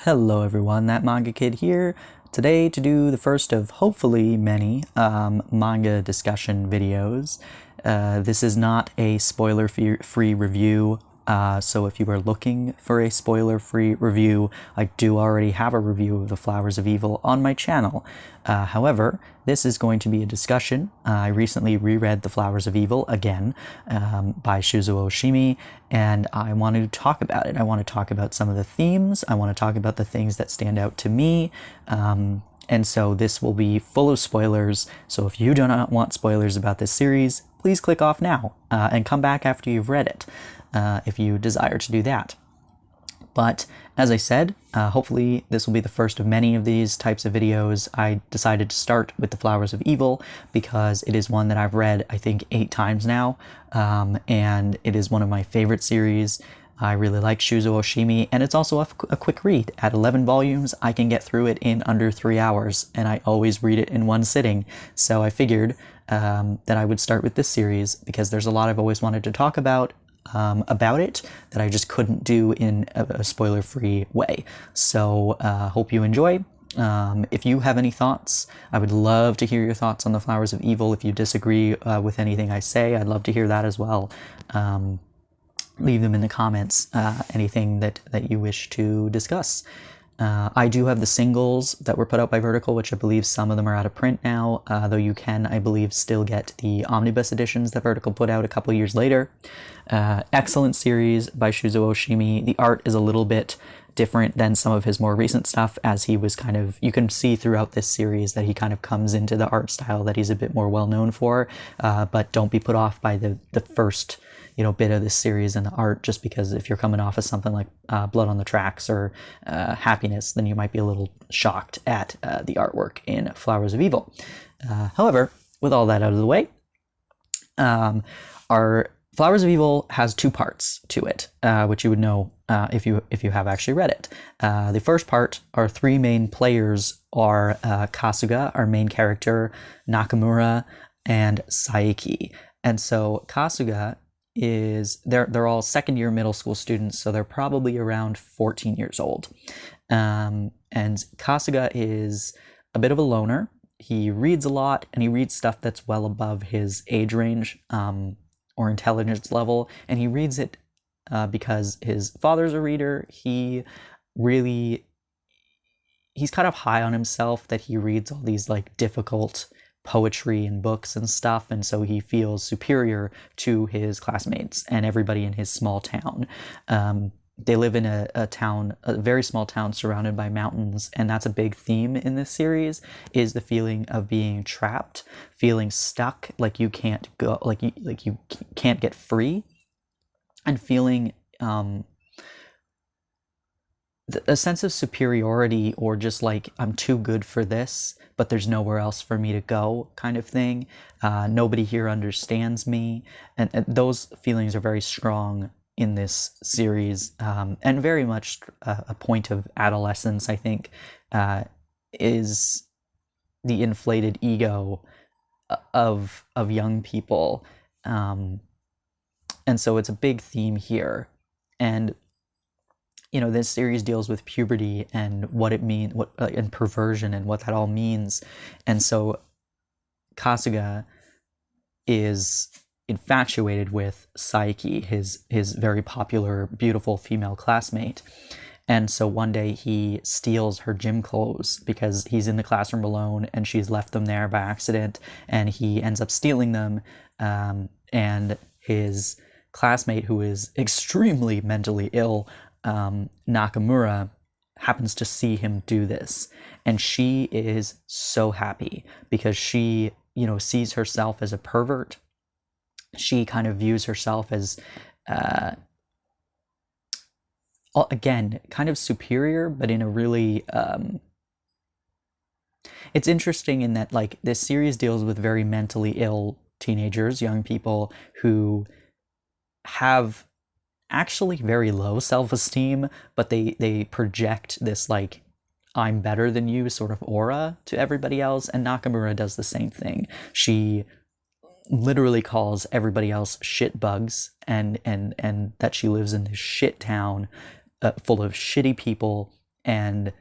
Hello everyone, that Manga Kid here, today to do the first of hopefully many manga discussion videos. This is not a spoiler-free review, so if you are looking for a spoiler-free review, I do already have a review of The Flowers of Evil on my channel. However, this is going to be a discussion. I recently reread The Flowers of Evil again by Shuzo Oshimi, and I want to talk about it. I want to talk about some of the themes. I want to talk about the things that stand out to me. And so this will be full of spoilers. So if you do not want spoilers about this series, please click off now and come back after you've read it if you desire to do that. But as I said, hopefully this will be the first of many of these types of videos. I decided to start with The Flowers of Evil because it is one that I've read, I think, 8 times now, and it is one of my favorite series. I really like Shuzo Oshimi, and it's also a quick read. At 11 volumes, I can get through it in under 3 hours, and I always read it in one sitting. So I figured that I would start with this series because there's a lot I've always wanted to talk about it that I just couldn't do in a spoiler-free way. So hope you enjoy. If you have any thoughts, I would love to hear your thoughts on The Flowers of Evil. If you disagree with anything I say, I'd love to hear that as well. Leave them in the comments, anything that you wish to discuss. I do have the singles that were put out by Vertical, which I believe some of them are out of print now, though you can, I believe, still get the omnibus editions that Vertical put out a couple years later. Excellent series by Shuzo Oshimi. The art is a little bit different than some of his more recent stuff, as he was kind of, you can see throughout this series that he kind of comes into the art style that he's a bit more well known for, but don't be put off by the first bit of this series and the art, just because if you're coming off of something like Blood on the Tracks or Happiness, then you might be a little shocked at the artwork in Flowers of Evil. However, with all that out of the way, our Flowers of Evil has 2 parts to it, which you would know if you have actually read it. The first part, our 3 main players are Kasuga, our main character, Nakamura, and Saiki. And so Kasuga is, they're all second-year middle school students, so they're probably around 14 years old. And Kasuga is a bit of a loner. He reads a lot, and he reads stuff that's well above his age range or intelligence level, and he reads it because his father's a reader. He's kind of high on himself that he reads all these like difficult poetry and books and stuff, and so he feels superior to his classmates and everybody in his small town. They live in a very small town surrounded by mountains, and that's a big theme in this series, is the feeling of being trapped, feeling stuck, like you can't go, like you can't get free, and feeling a sense of superiority, or just like, I'm too good for this, but there's nowhere else for me to go, kind of thing. Nobody here understands me, and those feelings are very strong in this series, and very much a point of adolescence, I think, is the inflated ego of young people, and so it's a big theme here. And this series deals with puberty and what it means, and perversion and what that all means. And so Kasuga is infatuated with Saiki, his very popular, beautiful female classmate. And so one day he steals her gym clothes because he's in the classroom alone and she's left them there by accident, and he ends up stealing them. And his classmate, who is extremely mentally ill, Nakamura, happens to see him do this, and she is so happy because she, sees herself as a pervert. She kind of views herself as, again, kind of superior, but in a really, it's interesting in that, like, this series deals with very mentally ill teenagers, young people who have actually very low self-esteem, but they project this like, I'm better than you sort of aura to everybody else. And Nakamura does the same thing. She literally calls everybody else shit bugs, and that she lives in this shit town full of shitty people, and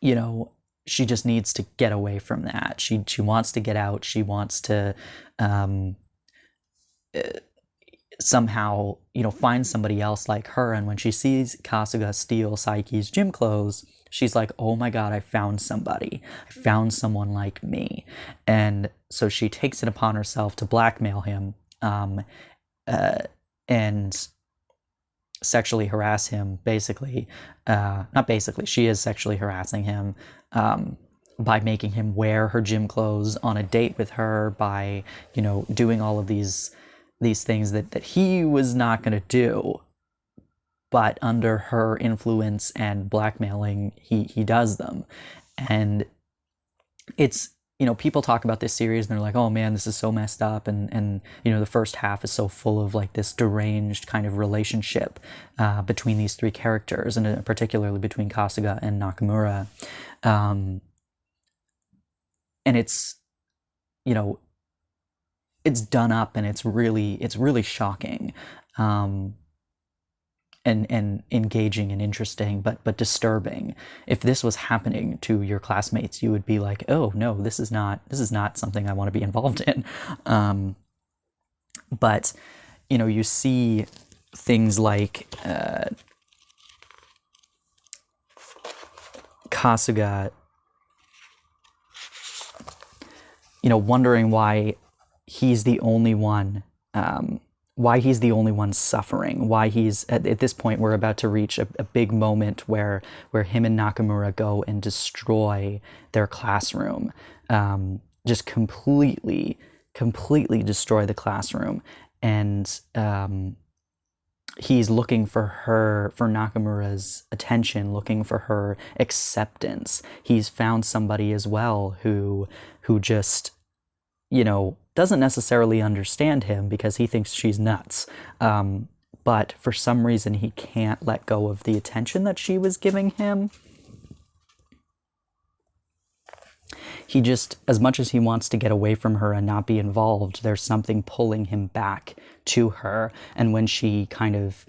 you know, she just needs to get away from that. She wants to get out. She wants to somehow, you know, find somebody else like her. And when she sees Kasuga steal Saiki's gym clothes, she's like, oh my god, I found somebody. I found someone like me. And so she takes it upon herself to blackmail him and sexually harass him, basically. Not basically, she is sexually harassing him by making him wear her gym clothes on a date with her, by, you know, doing all of these things that he was not going to do, but under her influence and blackmailing, he does them. And it's, you know, people talk about this series and they're like, oh man, this is so messed up, and you know, the first half is so full of like this deranged kind of relationship between these three characters, and particularly between Kasuga and Nakamura. And it's, you know, it's done up, and it's really shocking, and engaging and interesting, but disturbing. If this was happening to your classmates, you would be like, oh no, this is not something I want to be involved in. But you know, you see things like Kasuga, you know, wondering why he's the only one suffering, why he's at this point. We're about to reach a big moment where him and Nakamura go and destroy their classroom, just completely destroy the classroom. And he's looking for Nakamura's attention, looking for her acceptance. He's found somebody as well who just, you know, doesn't necessarily understand him because he thinks she's nuts. But for some reason, he can't let go of the attention that she was giving him. He just, as much as he wants to get away from her and not be involved, there's something pulling him back to her. And when she kind of,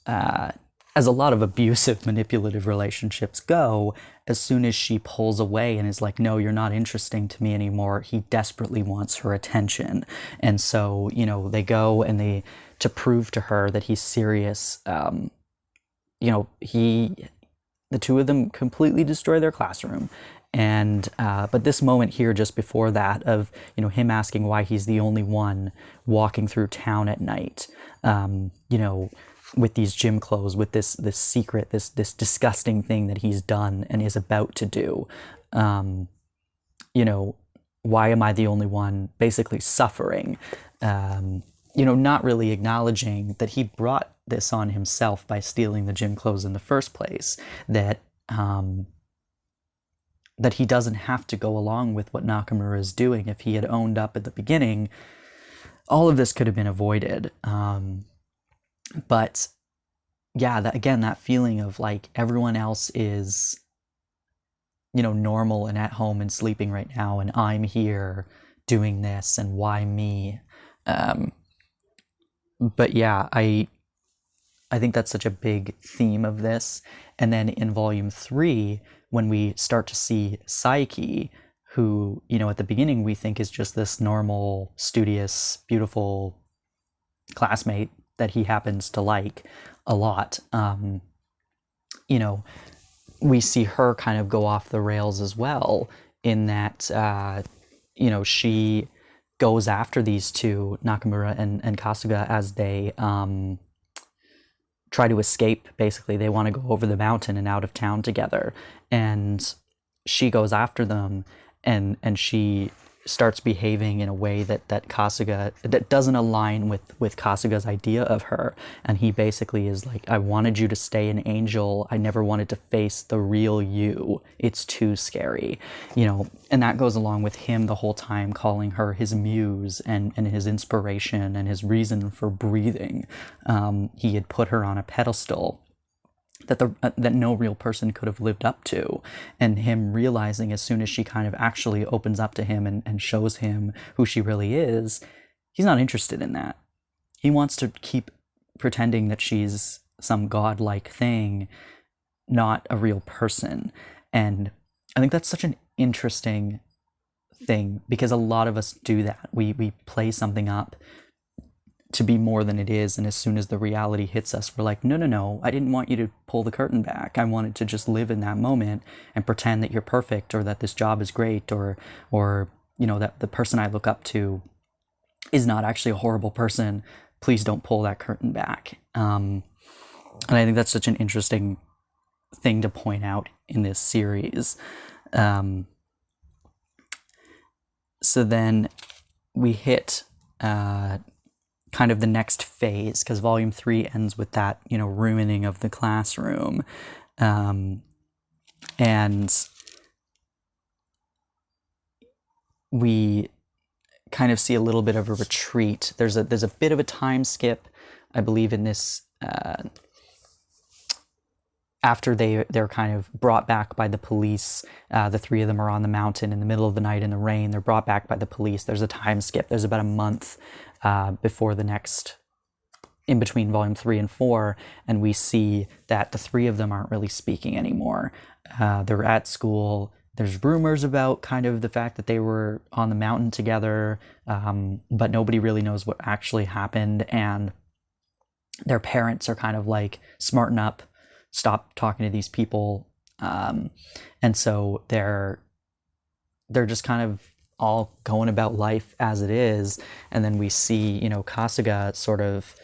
as a lot of abusive, manipulative relationships go, as soon as she pulls away and is like, no, you're not interesting to me anymore, he desperately wants her attention. And so, you know, they go and to prove to her that he's serious, you know, the two of them completely destroy their classroom. And but this moment here just before that of, you know, him asking why he's the only one walking through town at night, you know, with these gym clothes, with this secret, this disgusting thing that he's done and is about to do. You know, why am I the only one basically suffering? You know, not really acknowledging that he brought this on himself by stealing the gym clothes in the first place, that that he doesn't have to go along with what Nakamura is doing. If he had owned up at the beginning, all of this could have been avoided. But yeah, that feeling of like everyone else is, you know, normal and at home and sleeping right now, and I'm here doing this, and why me? But yeah, I think that's such a big theme of this. And then in volume 3, when we start to see Saiki, who, you know, at the beginning we think is just this normal, studious, beautiful classmate that he happens to like a lot, you know, we see her kind of go off the rails as well, in that, you know, she goes after these two, Nakamura and Kasuga, as they try to escape. Basically, they want to go over the mountain and out of town together, and she goes after them, and she starts behaving in a way that Kasuga, that doesn't align with Kasuga's idea of her. And he basically is like, I wanted you to stay an angel. I never wanted to face the real you. It's too scary, you know. And that goes along with him the whole time calling her his muse and his inspiration and his reason for breathing. He had put her on a pedestal that no real person could have lived up to, and him realizing as soon as she kind of actually opens up to him and shows him who she really is, he's not interested in that. He wants to keep pretending that she's some godlike thing not a real person. And I think that's such an interesting thing, because a lot of us do that. We play something up to be more than it is, and as soon as the reality hits us, we're like, no, I didn't want you to pull the curtain back. I wanted to just live in that moment and pretend that you're perfect, or that this job is great, or that the person I look up to is not actually a horrible person. Please don't pull that curtain back. And I think that's such an interesting thing to point out in this series. So then we hit kind of the next phase, because volume 3 ends with that, ruining of the classroom. And we kind of see a little bit of a retreat. There's a bit of a time skip, I believe, in this, after they're kind of brought back by the police. The 3 of them are on the mountain in the middle of the night in the rain. They're brought back by the police. There's a time skip. There's about a month before the next, in between volume 3 and 4, and we see that the 3 of them aren't really speaking anymore. They're at school. There's rumors about kind of the fact that they were on the mountain together, but nobody really knows what actually happened, and their parents are kind of like, smarten up, stop talking to these people. And so they're just kind of all going about life as it is. And then we see, Kasuga sort of,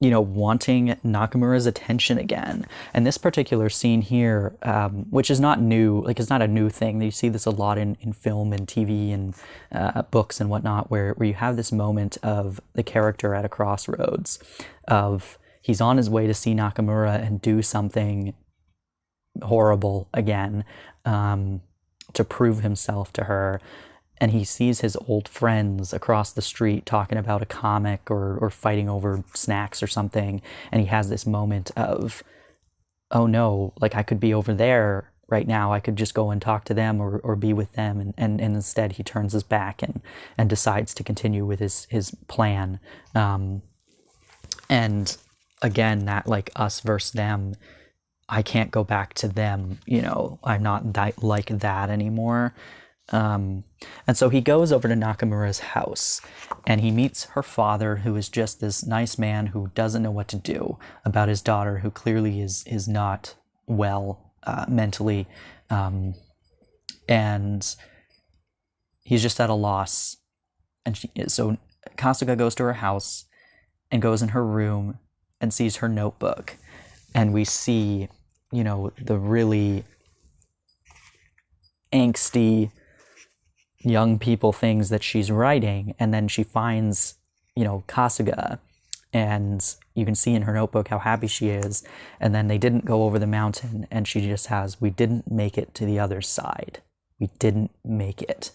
wanting Nakamura's attention again. And this particular scene here, which is not new, like it's not a new thing. You see this a lot in film and TV and books and whatnot, where you have this moment of the character at a crossroads of, he's on his way to see Nakamura and do something horrible again, to prove himself to her. And he sees his old friends across the street talking about a comic or fighting over snacks or something. And he has this moment of, oh no, like I could be over there right now. I could just go and talk to them or be with them. And instead he turns his back and decides to continue with his plan. And again, that like us versus them, I can't go back to them, I'm not like that anymore. And so he goes over to Nakamura's house and he meets her father, who is just this nice man who doesn't know what to do about his daughter, who clearly is not well mentally. And he's just at a loss. And so Kasuga goes to her house and goes in her room and sees her notebook. And we see, the really angsty young people things that she's writing. And then she finds, Kasuga, and you can see in her notebook how happy she is. And then they didn't go over the mountain, and she just has, we didn't make it to the other side. We didn't make it.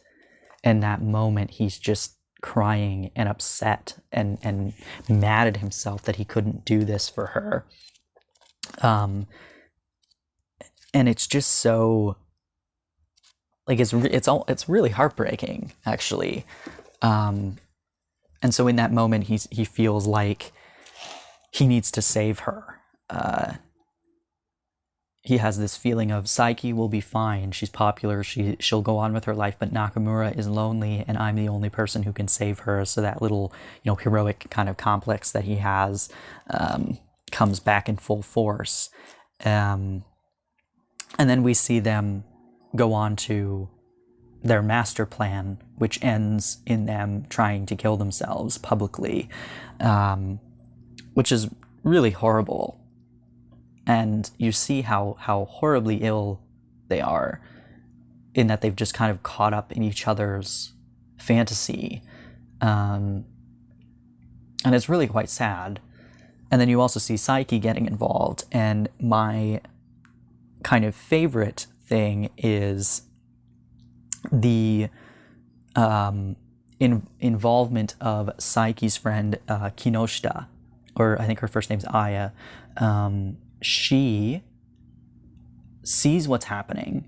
And that moment, he's just crying and upset and mad at himself that he couldn't do this for her. And it's just so, like, it's really heartbreaking, actually. And so in that moment, he feels like he needs to save her. He has this feeling of, Saiki will be fine. She's popular. She'll go on with her life, but Nakamura is lonely, and I'm the only person who can save her. So that little, heroic kind of complex that he has comes back in full force. And then we see them go on to their master plan, which ends in them trying to kill themselves publicly, which is really horrible. And you see how horribly ill they are, in that they've just kind of caught up in each other's fantasy. And it's really quite sad. And then you also see Saiki getting involved. And my kind of favorite thing is the involvement of Saiki's friend Kinoshita, or I think her first name's Aya. She sees what's happening.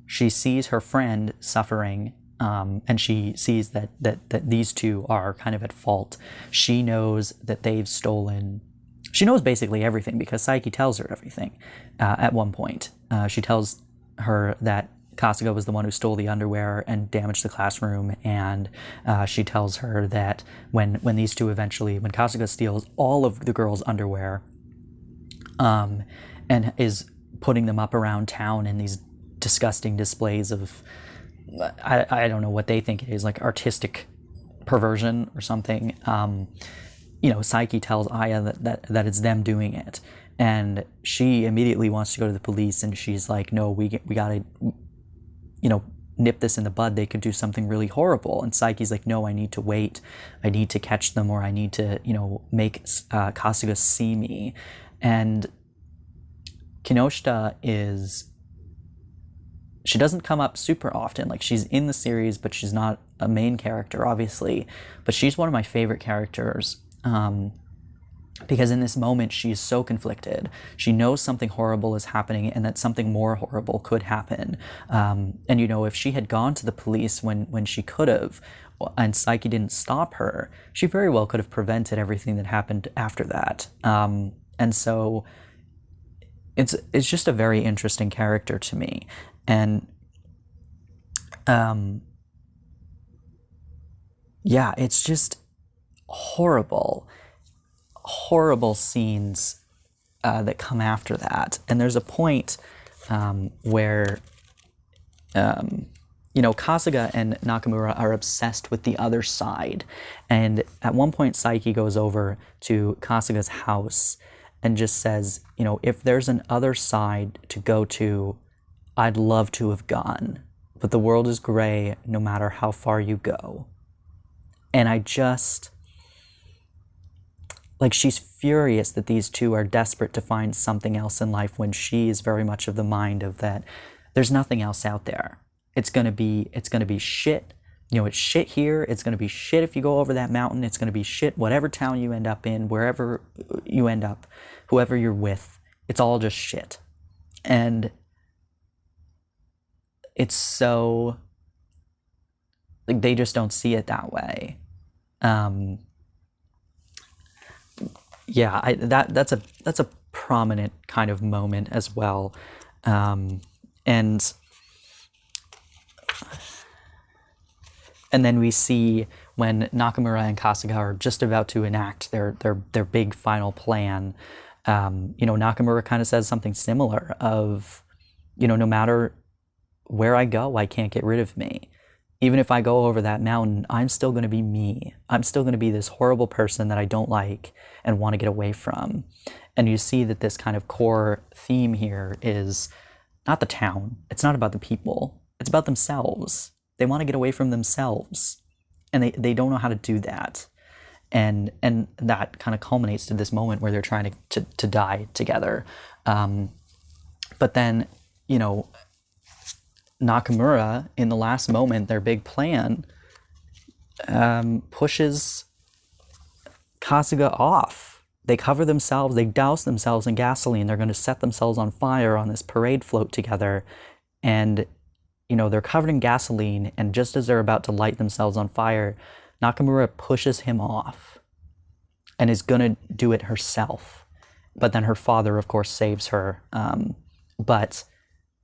She sees her friend suffering, and she sees that these two are kind of at fault. She knows that they've stolen she knows basically everything because Saiki tells her everything at one point. She tells her that Kasuga was the one who stole the underwear and damaged the classroom, and she tells her that when these two eventually, when Kasuga steals all of the girls' underwear and is putting them up around town in these disgusting displays of, I don't know what they think it is, like artistic perversion or something, Saiki tells Aya that it's them doing it, and she immediately wants to go to the police, and she's like, no, we gotta nip this in the bud. They could do something really horrible. And Saiki's like, no, I need to wait. I need to catch them, or I need to, make Kasuga see me. And Kinoshita she doesn't come up super often. Like, she's in the series, but she's not a main character, obviously. But she's one of my favorite characters. Because in this moment, she is so conflicted. She knows something horrible is happening and that something more horrible could happen. And, if she had gone to the police when she could have, and Saiki didn't stop her, she very well could have prevented everything that happened after that. And so it's just a very interesting character to me. And it's just horrible scenes that come after that. And there's a point where Kasuga and Nakamura are obsessed with the other side. And at one point, Saiki goes over to Kasuga's house and just says, if there's an other side to go to, I'd love to have gone. But the world is gray no matter how far you go. And I just... she's furious that these two are desperate to find something else in life when she is very much of the mind of that there's nothing else out there. It's gonna be shit. It's shit here. It's gonna be shit if you go over that mountain. It's gonna be shit whatever town you end up in, wherever you end up, whoever you're with. It's all just shit. And it's so... they just don't see it that way. That's a prominent kind of moment as well, and then we see when Nakamura and Kasuga are just about to enact their big final plan. Nakamura kind of says something similar of, no matter where I go, I can't get rid of me. Even if I go over that mountain, I'm still going to be me. I'm still going to be this horrible person that I don't like and want to get away from. And you see that this kind of core theme here is not the town. It's not about the people. It's about themselves. They want to get away from themselves. And they don't know how to do that. And that kind of culminates to this moment where they're trying to die together. But then, Nakamura, in the last moment, their big plan, pushes Kasuga off. They cover themselves, they douse themselves in gasoline. They're going to set themselves on fire on this parade float together. And, they're covered in gasoline. And just as they're about to light themselves on fire, Nakamura pushes him off and is going to do it herself. But then her father, of course, saves her. But...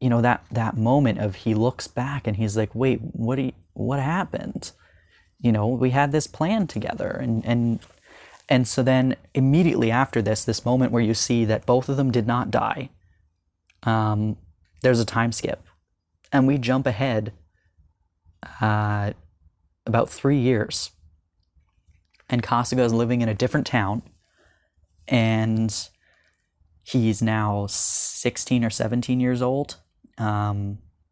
that moment of he looks back and he's like, wait, what happened? We had this plan together. And so then immediately after this moment where you see that both of them did not die, there's a time skip. And we jump ahead about 3 years. And Kasuga is living in a different town. And he's now 16 or 17 years old.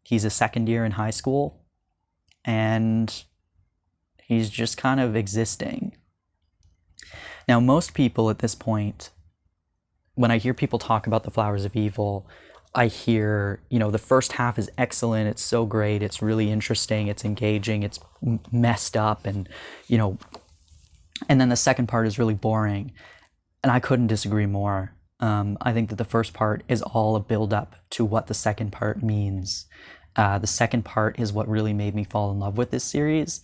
He's a second year in high school, and he's just kind of existing. Now, most people at this point, when I hear people talk about the Flowers of Evil, I hear, the first half is excellent, it's so great, it's really interesting, it's engaging, it's messed up, and, and then the second part is really boring. And I couldn't disagree more. I think that the first part is all a build-up to what the second part means. The second part is what really made me fall in love with this series,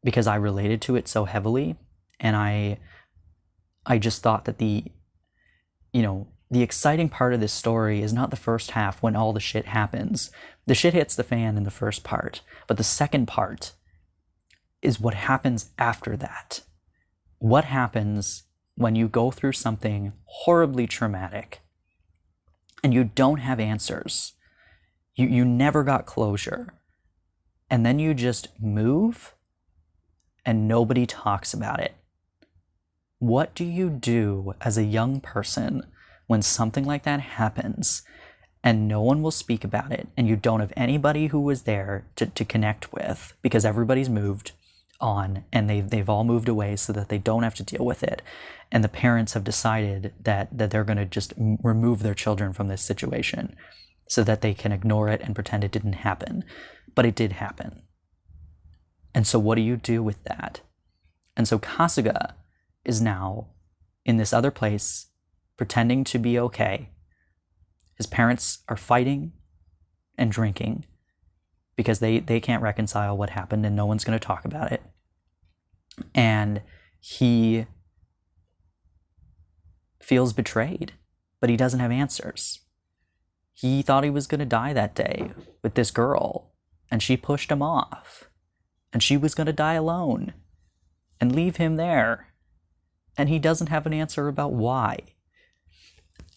because I related to it so heavily, and I just thought that the exciting part of this story is not the first half when all the shit happens. The shit hits the fan in the first part, but the second part is what happens after that. What happens when you go through something horribly traumatic and you don't have answers? You never got closure. And then you just move and nobody talks about it. What do you do as a young person when something like that happens and no one will speak about it and you don't have anybody who was there to connect with because everybody's moved on and they've all moved away so that they don't have to deal with it, and the parents have decided that they're going to just remove their children from this situation so that they can ignore it and pretend it didn't happen, but it did happen. And so what do you do with that? And so Kasuga is now in this other place pretending to be okay. His parents are fighting and drinking because they can't reconcile what happened and no one's going to talk about it. And he feels betrayed, but he doesn't have answers. He thought he was going to die that day with this girl, and she pushed him off. And she was going to die alone and leave him there. And he doesn't have an answer about why.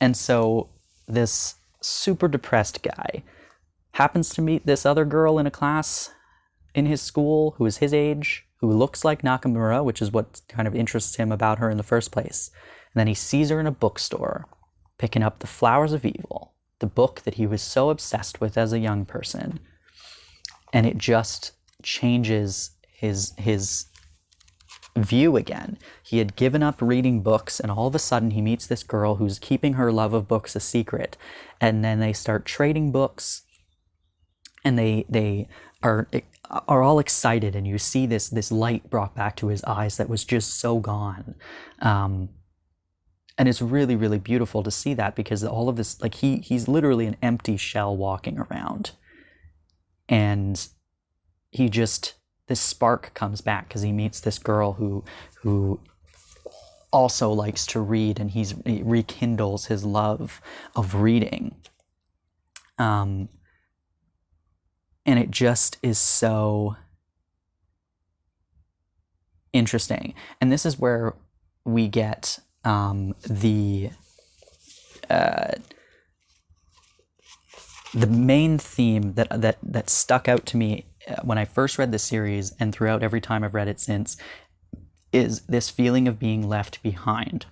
And so this super depressed guy happens to meet this other girl in a class in his school who is his age, who looks like Nakamura, which is what kind of interests him about her in the first place. And then he sees her in a bookstore, picking up The Flowers of Evil, the book that he was so obsessed with as a young person. And it just changes his view again. He had given up reading books, and all of a sudden he meets this girl who's keeping her love of books a secret. And then they start trading books, and they are all excited, and you see this light brought back to his eyes that was just so gone. And it's really, really beautiful to see that, because all of this, like, he's literally an empty shell walking around. And he just, this spark comes back because he meets this girl who also likes to read, and he rekindles his love of reading. And it just is so interesting. And this is where we get the main theme that stuck out to me when I first read the series, and throughout every time I've read it since, is this feeling of being left behind.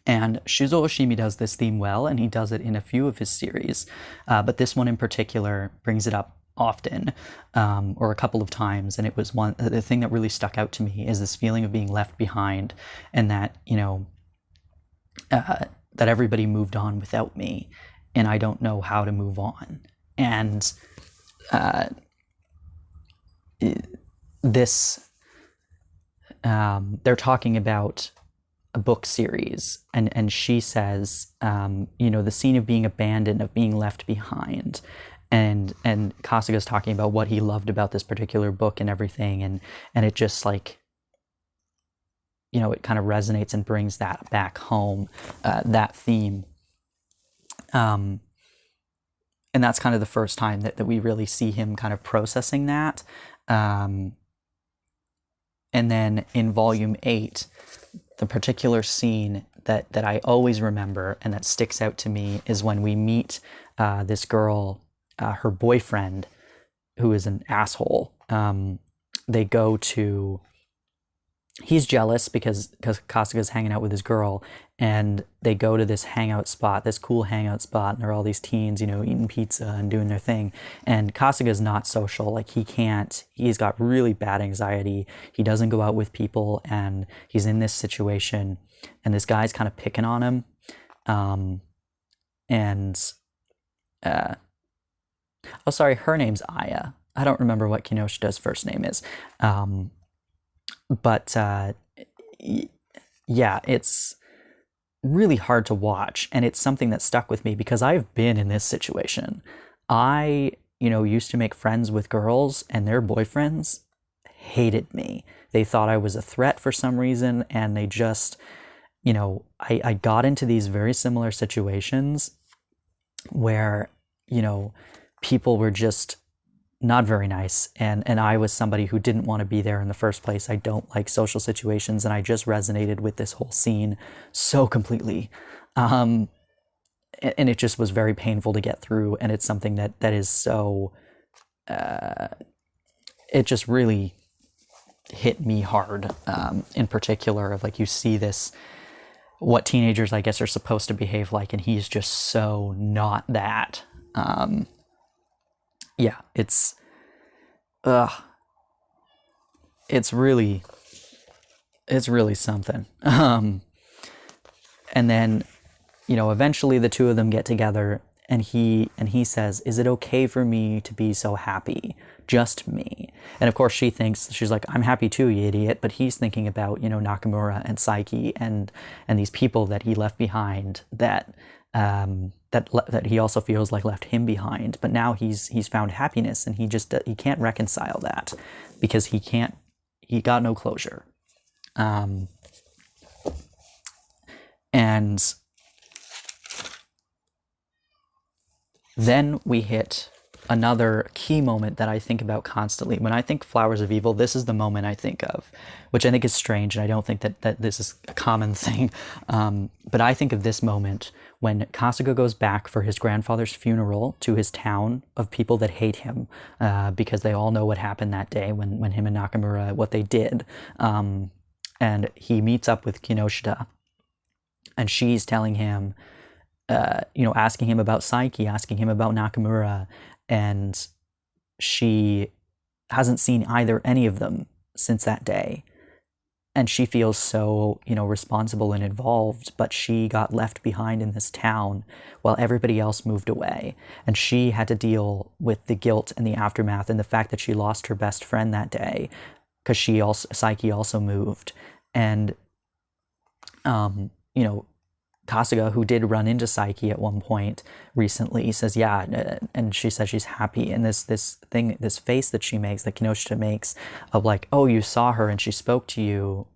And Shuzo Oshimi does this theme well, and he does it in a few of his series, but this one in particular brings it up often, or a couple of times. And it was the thing that really stuck out to me is this feeling of being left behind, and that, that everybody moved on without me, and I don't know how to move on. And they're talking about a book series, and she says, the scene of being abandoned, of being left behind, and Kasuga's talking about what he loved about this particular book and everything, and it just, like, it kind of resonates and brings that back home, that theme. And that's kind of the first time that we really see him kind of processing that. And then in volume 8, the particular scene that I always remember and that sticks out to me is when we meet this girl, her boyfriend, who is an asshole. They go to... He's jealous because Kasuga's hanging out with his girl, and they go to this hangout spot, this cool hangout spot, and there are all these teens, eating pizza and doing their thing. And Kasuga's not social. Like, he's got really bad anxiety. He doesn't go out with people, and he's in this situation, and this guy's kind of picking on him. Her name's Aya. I don't remember what Kinoshita's first name is. But it's really hard to watch, and it's something that stuck with me because I've been in this situation. I, used to make friends with girls, and their boyfriends hated me. They thought I was a threat for some reason, and they just, you know, I got into these very similar situations where, you know, people were just not very nice, and I was somebody who didn't want to be there in the first place. I don't like social situations, and I just resonated with this whole scene so completely. And it just was very painful to get through, and it's something that is so it just really hit me hard, in particular, of like, you see this, what teenagers I guess are supposed to behave like, and he's just so not that. Yeah, it's really something. And then, you know, eventually the two of them get together, and he says, "Is it okay for me to be so happy? Just me?" And of course she's like, "I'm happy too, you idiot." But he's thinking about, you know, Nakamura and Saiki and these people that he left behind, that he also feels like left him behind. But now he's found happiness, and he can't reconcile that, because he got no closure. And then we hit another key moment that I think about constantly. When I think Flowers of Evil, this is the moment I think of, which I think is strange, and I don't think that this is a common thing. But I think of this moment when Kasuga goes back for his grandfather's funeral to his town of people that hate him, because they all know what happened that day when him and Nakamura, what they did. And he meets up with Kinoshita, and she's telling him, you know, asking him about Saiki, asking him about Nakamura, and she hasn't seen any of them since that day. And she feels so, you know, responsible and involved, but she got left behind in this town while everybody else moved away. And she had to deal with the guilt and the aftermath, and the fact that she lost her best friend that day, because Saiki also moved. And, you know, Kasuga, who did run into Saiki at one point recently, says, yeah, and she says she's happy. And this face that she makes, that Kinoshita makes, of like, oh, you saw her and she spoke to you,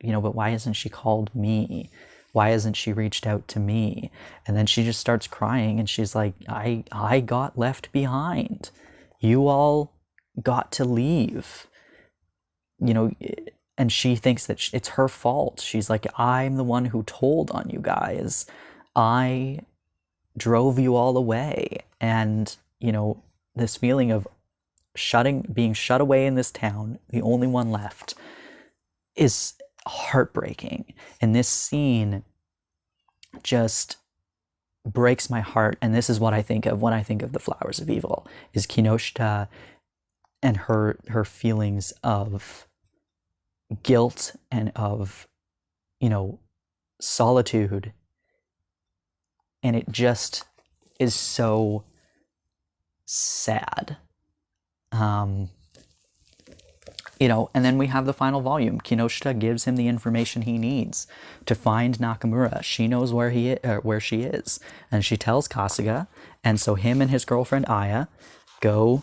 you know, but why hasn't she called me? Why hasn't she reached out to me? And then she just starts crying, and she's like, I got left behind. You all got to leave. You know, and she thinks that it's her fault. She's like, I'm the one who told on you guys. I drove you all away. And, you know, this feeling of being shut away in this town, the only one left, is heartbreaking. And this scene just breaks my heart. And this is what I think of when I think of the Flowers of Evil, is Kinoshita and her feelings of guilt and of, you know, solitude. And it just is so sad. You know, and then we have the final volume. Kinoshita gives him the information he needs to find Nakamura. She knows where she is, and she tells Kasuga, and so him and his girlfriend Aya go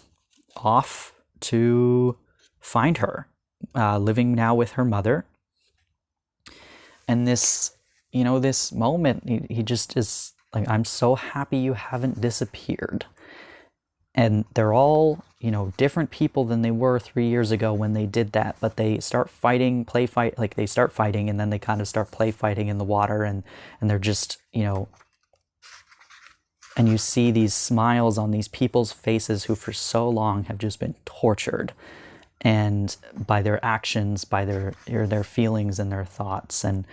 off to find her, living now with her mother. And this, you know, this moment, he just is like, I'm so happy you haven't disappeared. And they're all, you know, different people than they were 3 years ago when they did that, but they start fighting, they start fighting, and then they kind of start play fighting in the water, and they're just, you know, and you see these smiles on these people's faces who for so long have just been tortured, and by their actions, by their feelings and their thoughts, and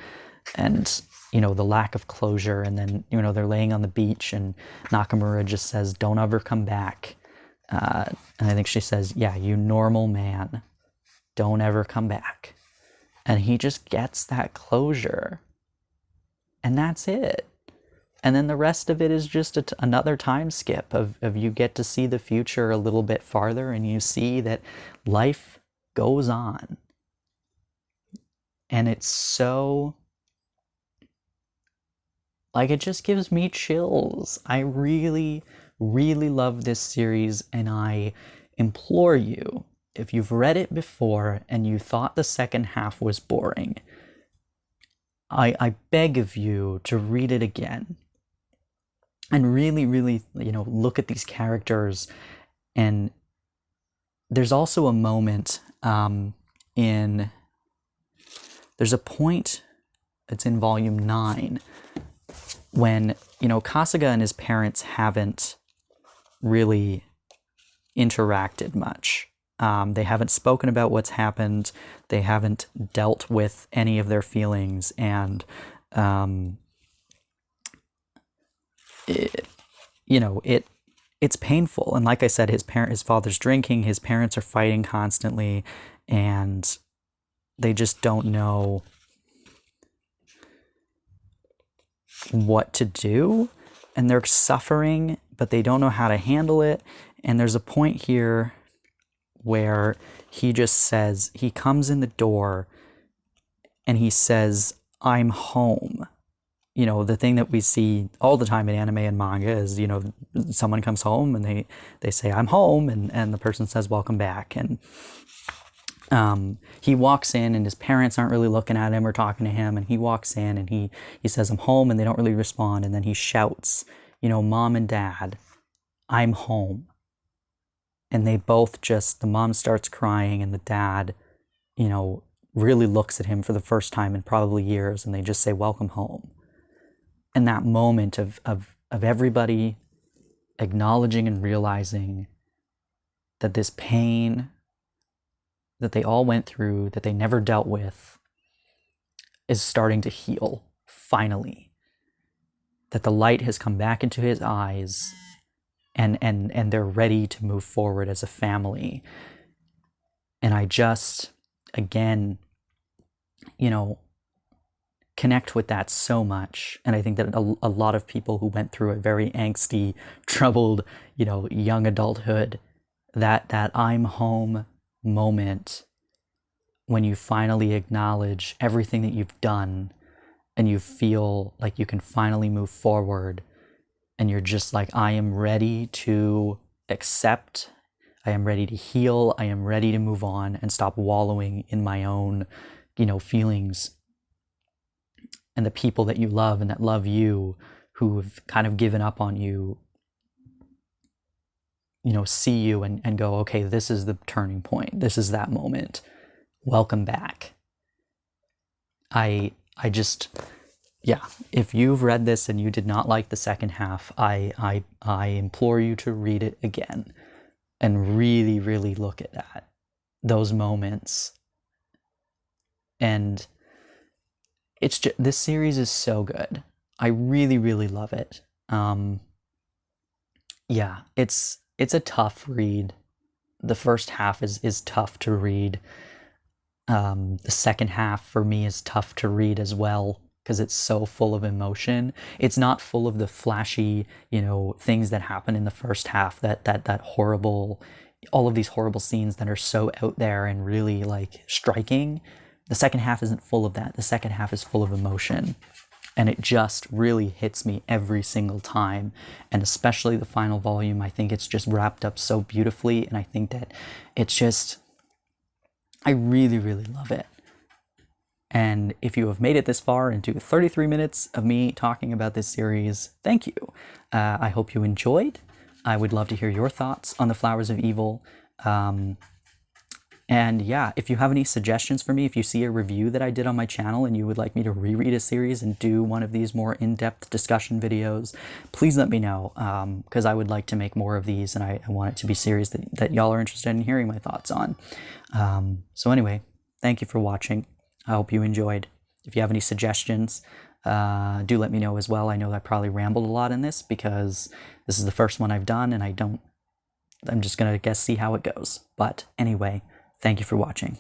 you know, the lack of closure. And then, you know, they're laying on the beach, and Nakamura just says, don't ever come back. And I think she says, yeah, you normal man, don't ever come back. And he just gets that closure, and that's it. And then the rest of it is just another time skip of you get to see the future a little bit farther, and you see that life goes on. And it's so, like, it just gives me chills. I really, really love this series, and I implore you, if you've read it before and you thought the second half was boring, I beg of you to read it again and really, really, look at these characters. And there's also a moment there's a point, it's in volume 9, when, Kasuga and his parents haven't really interacted much. They haven't spoken about what's happened. They haven't dealt with any of their feelings, and it's painful. And like I said, his father's drinking, his parents are fighting constantly, and they just don't know what to do, and they're suffering, but they don't know how to handle it. And there's a point here where he just says, he comes in the door and he says, "I'm home." The thing that we see all the time in anime and manga is, someone comes home and they say, "I'm home," and the person says, "Welcome back." And he walks in and his parents aren't really looking at him or talking to him, and he walks in and he says, "I'm home," and they don't really respond. And then he shouts, "Mom and Dad, I'm home." And they both the mom starts crying, and the dad, really looks at him for the first time in probably years, and they just say, "Welcome home." And that moment of everybody acknowledging and realizing that this pain that they all went through, that they never dealt with, is starting to heal, finally. That the light has come back into his eyes, and they're ready to move forward as a family. And I just, again, connect with that so much. And I think that a lot of people who went through a very angsty, troubled, young adulthood, that "I'm home" moment, when you finally acknowledge everything that you've done and you feel like you can finally move forward, and you're just like, "I am ready to accept, I am ready to heal, I am ready to move on and stop wallowing in my own, feelings." And the people that you love and that love you, who've kind of given up on you, see you and go, "Okay, this is the turning point. This is that moment. Welcome back." I just, yeah, if you've read this and you did not like the second half, I implore you to read it again and really, really look at those moments. And it's just, this series is so good. I really, really love it. Yeah, it's a tough read. The first half is tough to read. The second half for me is tough to read as well, because it's so full of emotion. It's not full of the flashy, things that happen in the first half, that horrible, all of these horrible scenes that are so out there and really striking. The second half isn't full of that. The second half is full of emotion, and it just really hits me every single time. And especially the final volume, I think it's just wrapped up so beautifully, and I think that it's just, I really, really love it. And if you have made it this far into 33 minutes of me talking about this series, thank you. I hope you enjoyed. I would love to hear your thoughts on The Flowers of Evil. And yeah, if you have any suggestions for me, if you see a review that I did on my channel and you would like me to reread a series and do one of these more in-depth discussion videos, please let me know, because I would like to make more of these, and I want it to be series that y'all are interested in hearing my thoughts on. So anyway, thank you for watching. I hope you enjoyed. If you have any suggestions, do let me know as well. I know I probably rambled a lot in this because this is the first one I've done, and I'm just gonna see how it goes. But anyway, thank you for watching.